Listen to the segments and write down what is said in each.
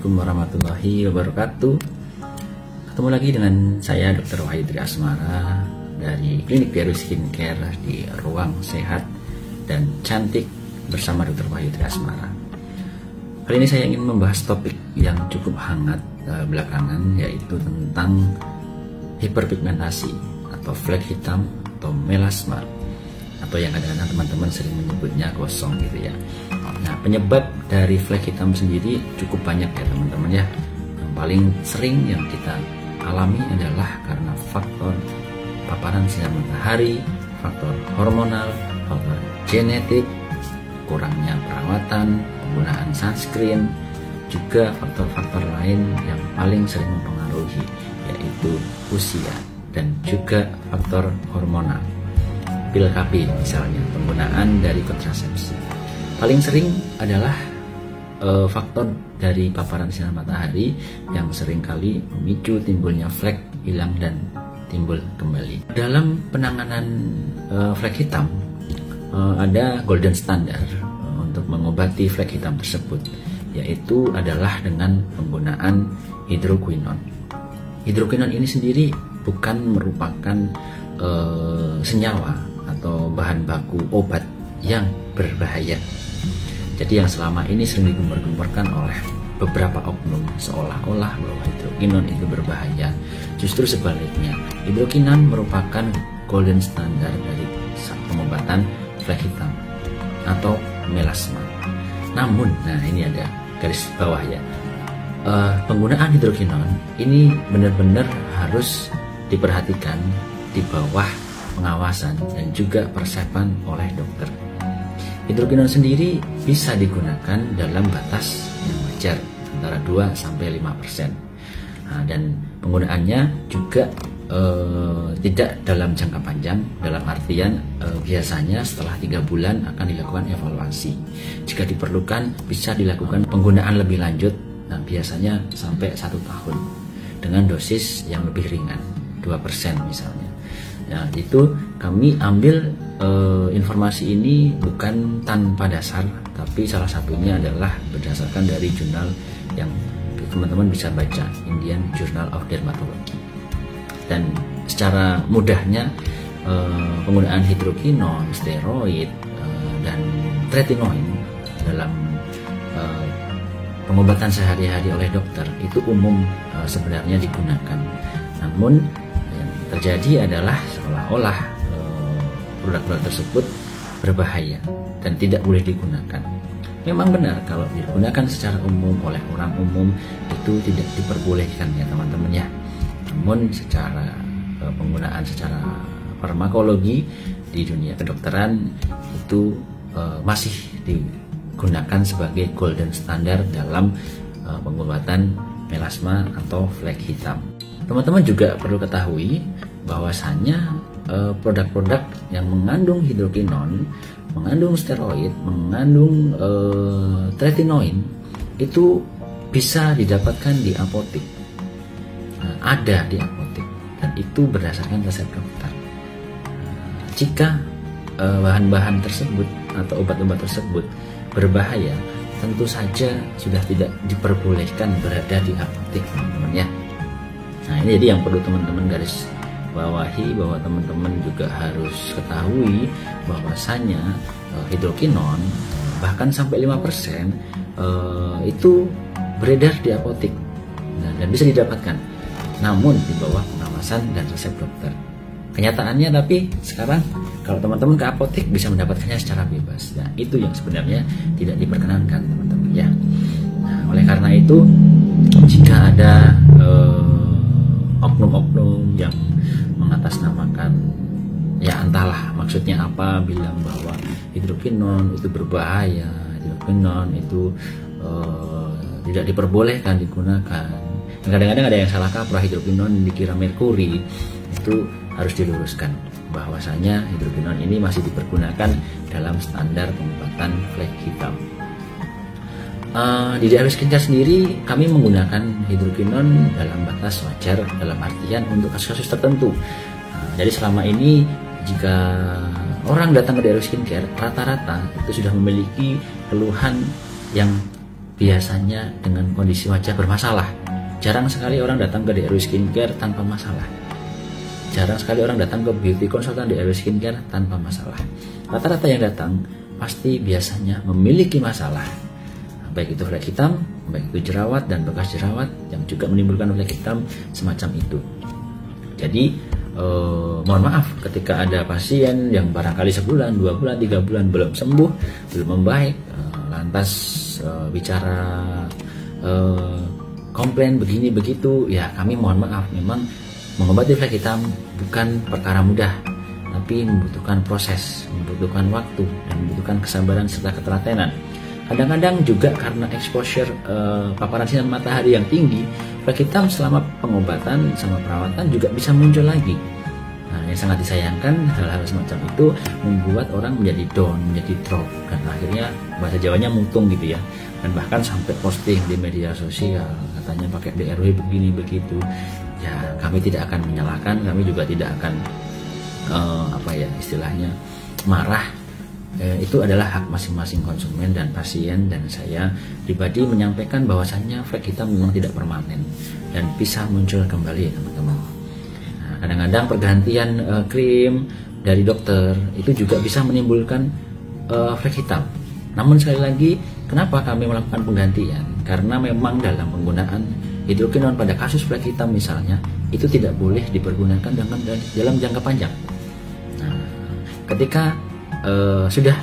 Assalamualaikum warahmatullahi wabarakatuh. Ketemu lagi dengan saya Dr. Wahid Asmara dari Klinik Biaru Skincare di Ruang Sehat dan Cantik bersama Dr. Wahid Asmara. Kali ini saya ingin membahas topik yang cukup hangat belakangan, yaitu tentang hiperpigmentasi atau flek hitam atau melasma, atau yang kadang-kadang teman-teman sering menyebutnya gosong gitu ya. Nah, penyebab dari flek hitam sendiri cukup banyak ya teman-teman ya. Yang paling sering yang kita alami adalah karena faktor paparan sinar matahari, faktor hormonal, faktor genetik, kurangnya perawatan, penggunaan sunscreen, juga faktor-faktor lain yang paling sering mempengaruhi, yaitu usia dan juga faktor hormonal. Pil KB misalnya, penggunaan dari kontrasepsi. Paling sering adalah faktor dari paparan sinar matahari yang seringkali memicu timbulnya flek hilang dan timbul kembali. Dalam penanganan flek hitam ada golden standard untuk mengobati flek hitam tersebut, yaitu adalah dengan penggunaan hidroquinon. Hidroquinon ini sendiri bukan merupakan senyawa atau bahan baku obat yang berbahaya. Jadi yang selama ini sering digembar-gemborkan oleh beberapa oknum seolah-olah bahwa hidroquinon itu berbahaya. Justru sebaliknya, hidroquinon merupakan golden standard dari pengobatan flek hitam atau melasma. Namun, nah ini ada garis bawah ya. Penggunaan hidroquinon ini benar-benar harus diperhatikan di bawah pengawasan dan juga persepan oleh dokter. Hidroquinon sendiri bisa digunakan dalam batas yang wajar antara 2-5%. Nah, dan penggunaannya juga tidak dalam jangka panjang, dalam artian biasanya setelah 3 bulan akan dilakukan evaluasi. Jika diperlukan bisa dilakukan penggunaan lebih lanjut, nah biasanya sampai 1 tahun dengan dosis yang lebih ringan, 2% misalnya. Nah, itu kami ambil informasi ini bukan tanpa dasar, tapi salah satunya adalah berdasarkan dari jurnal yang teman-teman bisa baca, Indian Journal of Dermatology. Dan secara mudahnya penggunaan hidroquinon, steroid, dan tretinoin dalam pengobatan sehari-hari oleh dokter itu umum sebenarnya digunakan. Namun yang terjadi adalah seolah-olah produk-produk tersebut berbahaya dan tidak boleh digunakan. Memang benar kalau digunakan secara umum oleh orang umum itu tidak diperbolehkan ya teman-teman ya. Namun secara penggunaan secara farmakologi di dunia kedokteran itu masih digunakan sebagai golden standard dalam pengobatan melasma atau flek hitam. Teman-teman juga perlu ketahui bahwasannya produk-produk yang mengandung hidroquinon, mengandung steroid, mengandung tretinoin itu bisa didapatkan di apotek. Nah, ada di apotek dan itu berdasarkan resep dokter. Jika bahan-bahan tersebut atau obat-obat tersebut berbahaya, tentu saja sudah tidak diperbolehkan berada di apotek, teman-teman ya. Nah, ini jadi yang perlu teman-teman garis bawahi, bahwa teman-teman juga harus ketahui bahwasannya hidroquinon bahkan sampai 5% itu beredar di apotek dan bisa didapatkan, namun di bawah pengawasan dan resep dokter. Kenyataannya tapi sekarang kalau teman-teman ke apotek bisa mendapatkannya secara bebas. Nah, itu yang sebenarnya tidak diperkenankan teman-teman ya. Nah, oleh karena itu jika ada oknum-oknum yang mengatasnamakan ya entahlah maksudnya apa, bilang bahwa hidroquinon itu berbahaya, hidroquinon itu tidak diperbolehkan digunakan. Kadang-kadang ada yang salah kaprah, hidroquinon dikira merkuri. Itu harus diluruskan bahwasanya hidroquinon ini masih dipergunakan dalam standar pengobatan flek hitam. Di DRW Skincare sendiri kami menggunakan hidroquinon dalam batas wajar, dalam artian untuk kasus-kasus tertentu. Jadi selama ini jika orang datang ke DRW Skincare rata-rata itu sudah memiliki keluhan yang biasanya dengan kondisi wajah bermasalah. Jarang sekali orang datang ke DRW Skincare tanpa masalah. Jarang sekali orang datang ke beauty konsultan DRW Skincare tanpa masalah. Rata-rata yang datang pasti biasanya memiliki masalah. Baik itu flek hitam, baik itu jerawat dan bekas jerawat yang juga menimbulkan flek hitam semacam itu. Jadi mohon maaf ketika ada pasien yang barangkali sebulan, 2 bulan, 3 bulan belum sembuh, belum membaik, lantas bicara komplain begini begitu, ya kami mohon maaf. Memang mengobati flek hitam bukan perkara mudah, tapi membutuhkan proses, membutuhkan waktu, dan membutuhkan kesabaran serta ketelatenan. Kadang-kadang juga karena exposure paparan sinar matahari yang tinggi, flek hitam selama pengobatan sama perawatan juga bisa muncul lagi. Nah, yang sangat disayangkan hal-hal semacam itu membuat orang menjadi down, menjadi drop, dan akhirnya bahasa Jawanya mutung gitu ya. Dan bahkan sampai posting di media sosial katanya pakai DRW begini begitu. Ya, kami tidak akan menyalahkan, kami juga tidak akan istilahnya marah. Itu adalah hak masing-masing konsumen dan pasien, dan saya pribadi menyampaikan bahwasannya flek hitam memang tidak permanen dan bisa muncul kembali teman-teman. Nah, kadang-kadang pergantian krim dari dokter itu juga bisa menimbulkan flek hitam. Namun sekali lagi, kenapa kami melakukan penggantian? Karena memang dalam penggunaan hidrokinon pada kasus flek hitam misalnya, itu tidak boleh dipergunakan dalam jangka panjang. Nah, ketika sudah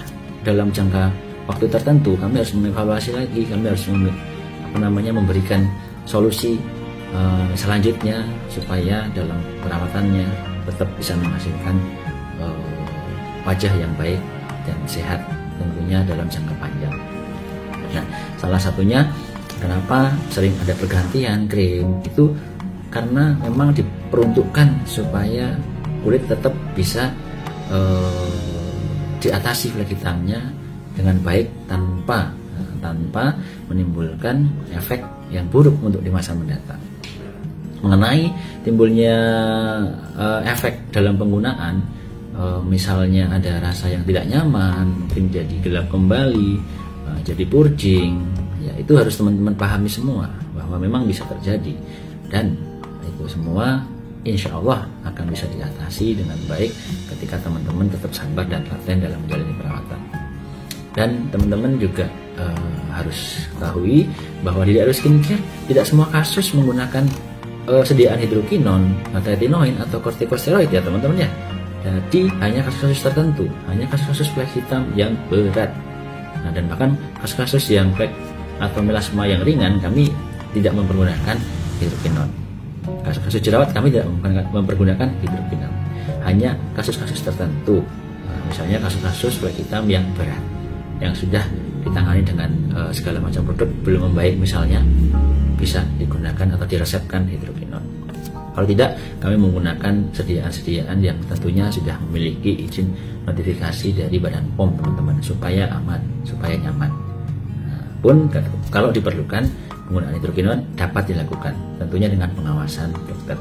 dalam jangka waktu tertentu, kami harus mengevaluasi lagi, kami harus memberikan solusi selanjutnya supaya dalam perawatannya tetap bisa menghasilkan wajah yang baik dan sehat tentunya dalam jangka panjang. Nah, salah satunya kenapa sering ada pergantian krim itu karena memang diperuntukkan supaya kulit tetap bisa diatasi flek hitamnya dengan baik tanpa menimbulkan efek yang buruk untuk di masa mendatang. Mengenai timbulnya efek dalam penggunaan, misalnya ada rasa yang tidak nyaman, mungkin jadi gelap kembali, jadi purging, ya itu harus teman-teman pahami semua bahwa memang bisa terjadi, dan itu semua insya Allah akan bisa diatasi dengan baik ketika teman-teman tetap sabar dan telaten dalam menjalani perawatan. Dan teman-teman juga harus ketahui bahwa di DRW Skincare tidak semua kasus menggunakan sediaan hidrokinon, retinoin atau kortikosteroid ya teman-teman ya. Jadi hanya kasus-kasus tertentu, hanya kasus-kasus flek hitam yang berat. Nah, dan bahkan kasus-kasus yang flek atau melasma yang ringan kami tidak mempergunakan hidrokinon. Kasus-kasus jerawat kami tidak mempergunakan hidrokinon. Hanya kasus-kasus tertentu. Nah, misalnya kasus-kasus flek hitam yang berat, yang sudah ditangani dengan segala macam produk belum membaik misalnya, bisa digunakan atau diresepkan hidrokinon. Kalau tidak, kami menggunakan sediaan-sediaan yang tentunya sudah memiliki izin notifikasi dari Badan POM teman-teman, supaya aman, supaya nyaman. Nah, pun kalau diperlukan penggunaan hidrokinon dapat dilakukan, tentunya dengan pengawasan dokter.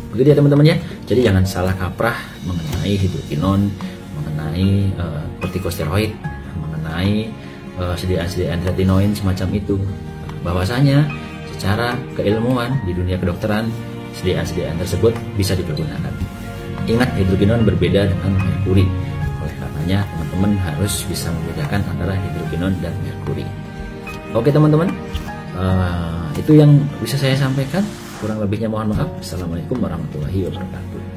Begitu ya teman-teman ya. Jadi jangan salah kaprah mengenai hidrokinon, mengenai kortikosteroid, mengenai sediaan-sediaan retinoin semacam itu. Bahwasanya secara keilmuan di dunia kedokteran, sediaan-sediaan tersebut bisa dipergunakan. Ingat, hidrokinon berbeda dengan merkuri. Oleh karenanya teman-teman harus bisa membedakan antara hidrokinon dan merkuri. Oke teman-teman, itu yang bisa saya sampaikan. Kurang lebihnya mohon maaf. Assalamualaikum warahmatullahi wabarakatuh.